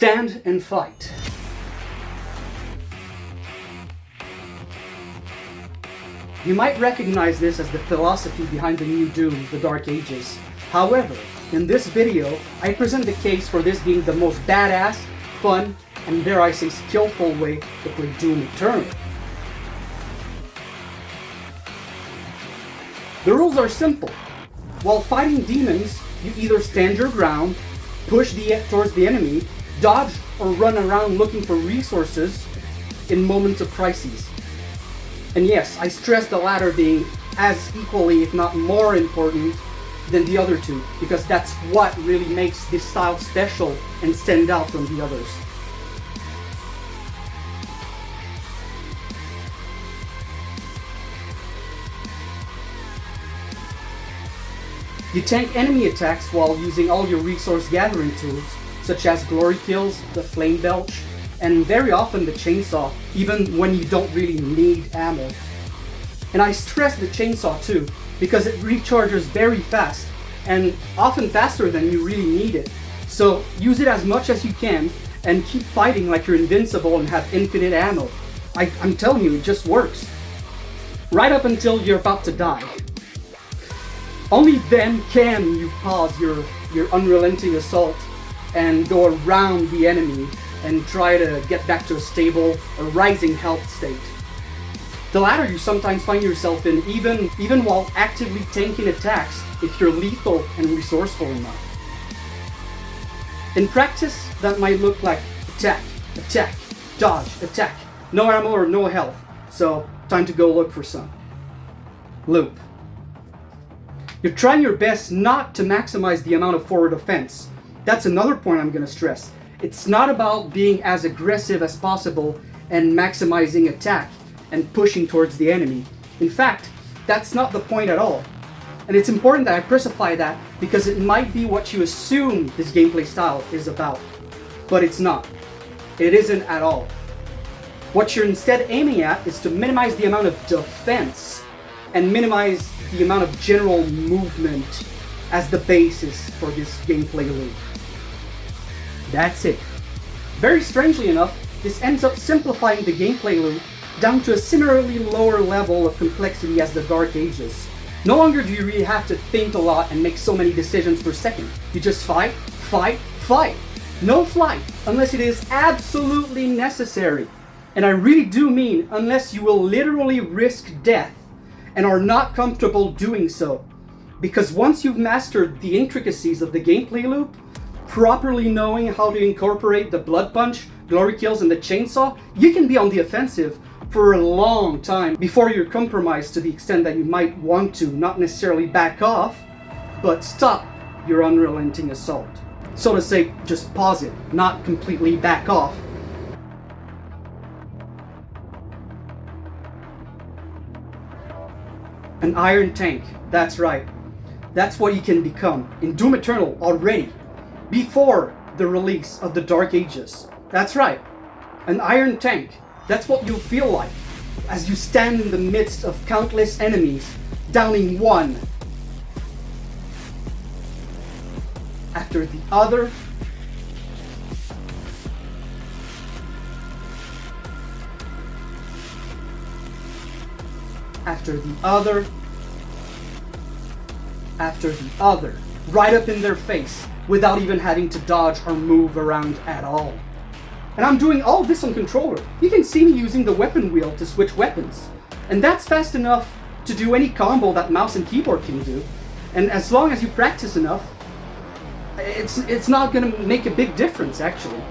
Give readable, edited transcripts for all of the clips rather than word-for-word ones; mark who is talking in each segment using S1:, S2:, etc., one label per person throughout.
S1: Stand and fight. You might recognize this as the philosophy behind the new Doom, the Dark Ages. However, in this video, I present the case for this being the most badass, fun, and dare I say skillful way to play Doom Eternal. The rules are simple. While fighting demons, you either stand your ground, push towards the enemy, dodge or run around looking for resources in moments of crises. And yes, I stress the latter being as equally, if not more important than the other two, because that's what really makes this style special and stand out from the others. You tank enemy attacks while using all your resource gathering tools, such as glory kills, the flame belch, and very often the chainsaw, even when you don't really need ammo. And I stress the chainsaw too, because it recharges very fast, and often faster than you really need it. So use it as much as you can, and keep fighting like you're invincible and have infinite ammo. I'm telling you, it just works. Right up until you're about to die. Only then can you pause your unrelenting assault and go around the enemy and try to get back to a stable or rising health state. The latter you sometimes find yourself in even while actively tanking attacks if you're lethal and resourceful enough. In practice, that might look like attack, attack, dodge, attack, no ammo or no health, so time to go look for some. Loop. You're trying your best not to maximize the amount of forward offense. That's another point I'm going to stress. It's not about being as aggressive as possible and maximizing attack and pushing towards the enemy. In fact, that's not the point at all. And it's important that I specify that because it might be what you assume this gameplay style is about. But it's not. It isn't at all. What you're instead aiming at is to minimize the amount of defense and minimize the amount of general movement as the basis for this gameplay loop. That's it. Very strangely enough, this ends up simplifying the gameplay loop down to a similarly lower level of complexity as the Dark Ages. No longer do you really have to think a lot and make so many decisions per second. You just fight, fight, fight. No flight, unless it is absolutely necessary. And I really do mean unless you will literally risk death and are not comfortable doing so. Because once you've mastered the intricacies of the gameplay loop, properly knowing how to incorporate the blood punch, glory kills, and the chainsaw, you can be on the offensive for a long time before you're compromised to the extent that you might want to not necessarily back off, but stop your unrelenting assault. So to say, just pause it, not completely back off. An iron tank, that's right. That's what you can become in Doom Eternal already, before the release of the Dark Ages. That's right, an iron tank. That's what you'll feel like as you stand in the midst of countless enemies, downing one after the other, after the other, after the other, right up in their face, without even having to dodge or move around at all. And I'm doing all this on controller. You can see me using the weapon wheel to switch weapons. And that's fast enough to do any combo that mouse and keyboard can do. And as long as you practice enough, it's not gonna make a big difference actually.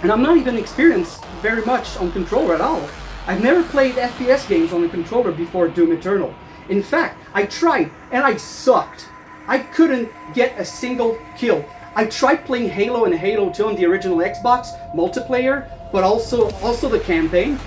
S1: And I'm not even experienced very much on controller at all. I've never played FPS games on a controller before Doom Eternal. In fact, I tried and I sucked. I couldn't get a single kill. I tried playing Halo and Halo 2 on the original Xbox multiplayer, but also the campaign,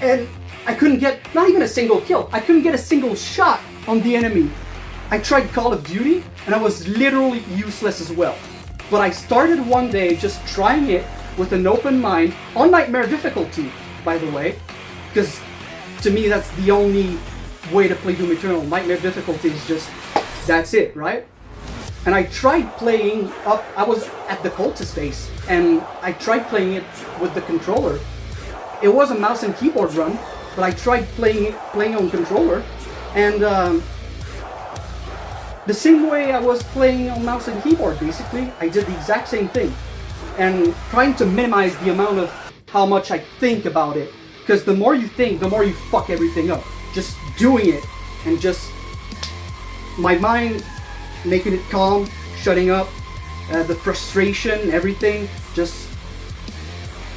S1: and I couldn't get not even a single kill. I couldn't get a single shot on the enemy. I tried Call of Duty and I was literally useless as well. But I started one day just trying it with an open mind on Nightmare difficulty, by the way, because to me that's the only way to play Doom Eternal. Nightmare difficulty is just, that's it, right? And I tried playing up, I was at the cultist base, and I tried playing it with the controller. It was a mouse and keyboard run, but I tried playing on controller, and the same way I was playing on mouse and keyboard, basically, I did the exact same thing. And trying to minimize the amount of how much I think about it, because the more you think, the more you fuck everything up. Just doing it, and just my mind making it calm, shutting up, the frustration, everything, just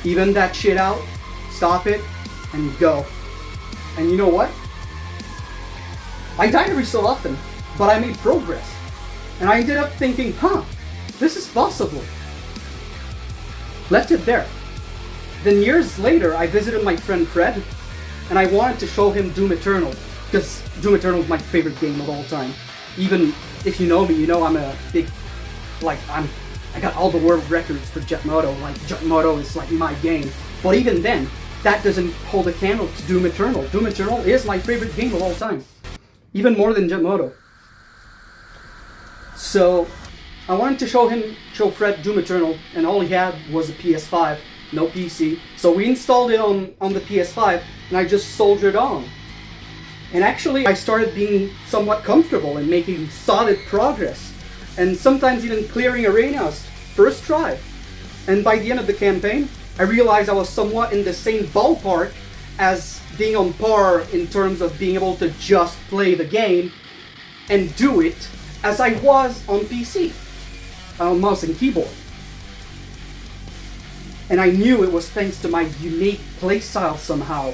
S1: even that shit out, stop it, and go. And you know what? I died every so often, but I made progress. And I ended up thinking, this is possible. Left it there. Then years later, I visited my friend Fred, and I wanted to show him Doom Eternal, because Doom Eternal is my favorite game of all time. Even if you know me, you know I'm a big, I got all the world records for Jet Moto. Like, Jet Moto is like my game. But even then, that doesn't hold a candle to Doom Eternal. Doom Eternal is my favorite game of all time. Even more than Jet Moto. So, I wanted to show Fred Doom Eternal, and all he had was a PS5, no PC. So we installed it on the PS5, and I just soldiered on. And actually, I started being somewhat comfortable and making solid progress, and sometimes even clearing arenas first try. And by the end of the campaign, I realized I was somewhat in the same ballpark as being on par in terms of being able to just play the game and do it as I was on PC, on mouse and keyboard. And I knew it was thanks to my unique playstyle somehow.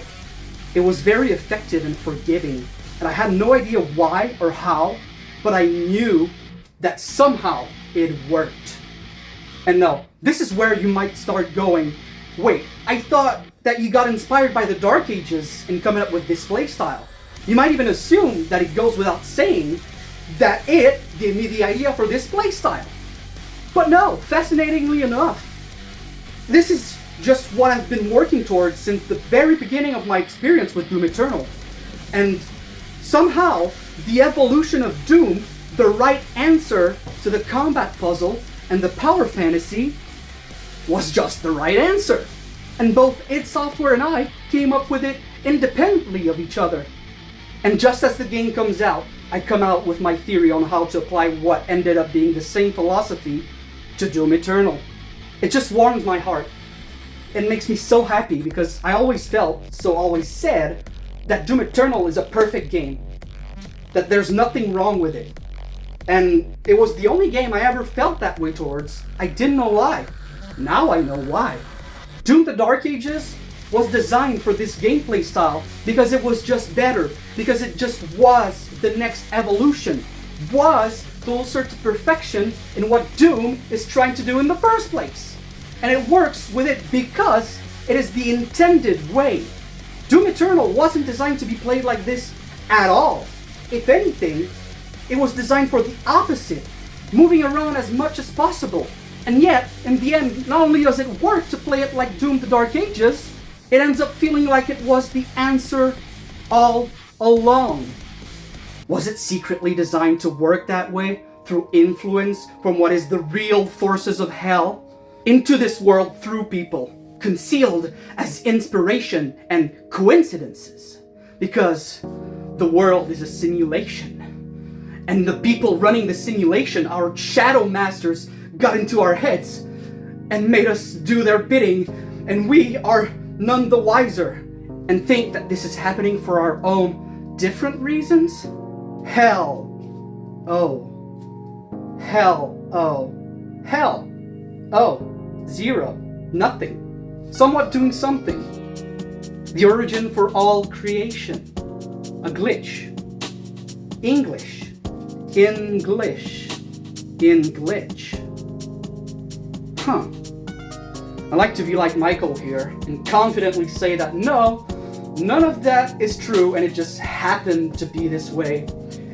S1: It was very effective and forgiving, and I had no idea why or how, but I knew that somehow it worked. And no, this is where you might start going, wait, I thought that you got inspired by the Dark Ages in coming up with this playstyle. You might even assume that it goes without saying that it gave me the idea for this playstyle. But no, fascinatingly enough, this is just what I've been working towards since the very beginning of my experience with Doom Eternal. And somehow, the evolution of Doom, the right answer to the combat puzzle and the power fantasy, was just the right answer. And both id Software and I came up with it independently of each other. And just as the game comes out, I come out with my theory on how to apply what ended up being the same philosophy to Doom Eternal. It just warms my heart. It makes me so happy because I always felt, so always said, that Doom Eternal is a perfect game. That there's nothing wrong with it. And it was the only game I ever felt that way towards. I didn't know why. Now I know why. Doom the Dark Ages was designed for this gameplay style because it was just better. Because it just was the next evolution. Was closer to perfection in what Doom is trying to do in the first place. And it works with it because it is the intended way. Doom Eternal wasn't designed to be played like this at all. If anything, it was designed for the opposite, moving around as much as possible. And yet, in the end, not only does it work to play it like Doom the Dark Ages, it ends up feeling like it was the answer all along. Was it secretly designed to work that way, through influence from what is the real forces of hell, into this world through people, concealed as inspiration and coincidences? Because the world is a simulation, and the people running the simulation, our shadow masters, got into our heads and made us do their bidding, and we are none the wiser and think that this is happening for our own different reasons? Hell. Oh. Hell. Oh. Hell. Oh. Zero. Nothing. Somewhat doing something. The origin for all creation. A glitch. English. English. In glitch. Huh. I like to be like Michael here and confidently say that no, none of that is true and it just happened to be this way.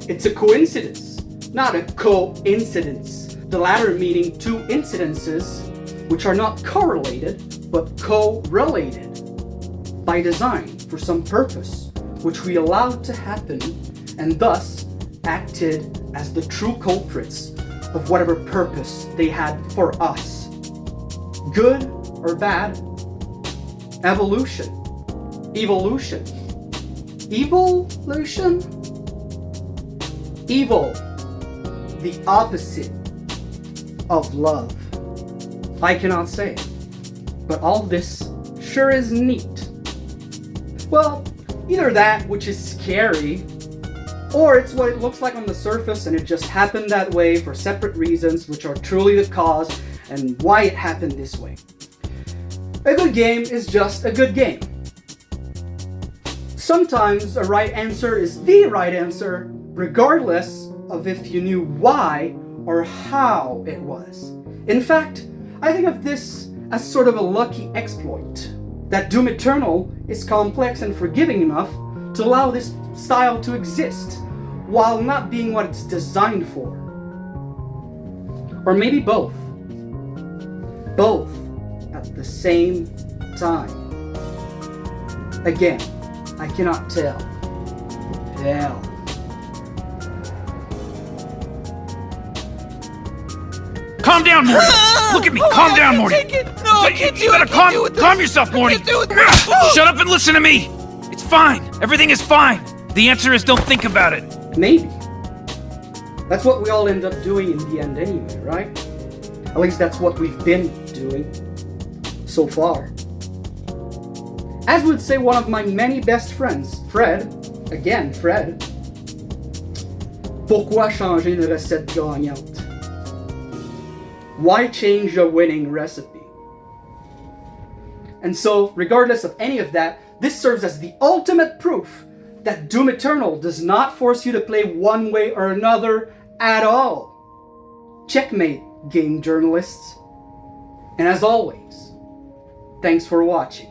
S1: It's a coincidence, not a coincidence. The latter meaning two incidences which are not correlated but correlated by design for some purpose which we allowed to happen and thus acted as the true culprits of whatever purpose they had for us. Good or bad, evolution, evolution, evolution, evil, the opposite of love. I cannot say it, but all this sure is neat. Well, either that, which is scary, or it's what it looks like on the surface and it just happened that way for separate reasons, which are truly the cause and why it happened this way. A good game is just a good game. Sometimes a right answer is the right answer, regardless of if you knew why or how it was. In fact, I think of this as sort of a lucky exploit, that Doom Eternal is complex and forgiving enough to allow this style to exist, while not being what it's designed for. Or maybe both. Both at the same time. Again, I cannot tell.
S2: Calm down, Morty! Look at me! Calm down, Morty!
S3: Take it! No, I can't do
S2: You
S3: it!
S2: gotta calm yourself, Morty! Shut up and listen to me! It's fine! Everything is fine! The answer is don't think about it!
S1: Maybe. That's what we all end up doing in the end anyway, right? At least that's what we've been doing so far. As would say one of my many best friends, Fred, again, Fred, pourquoi changer une recette gagnante? Why change a winning recipe? And so, regardless of any of that, this serves as the ultimate proof that Doom Eternal does not force you to play one way or another at all. Checkmate, game journalists. And as always, thanks for watching.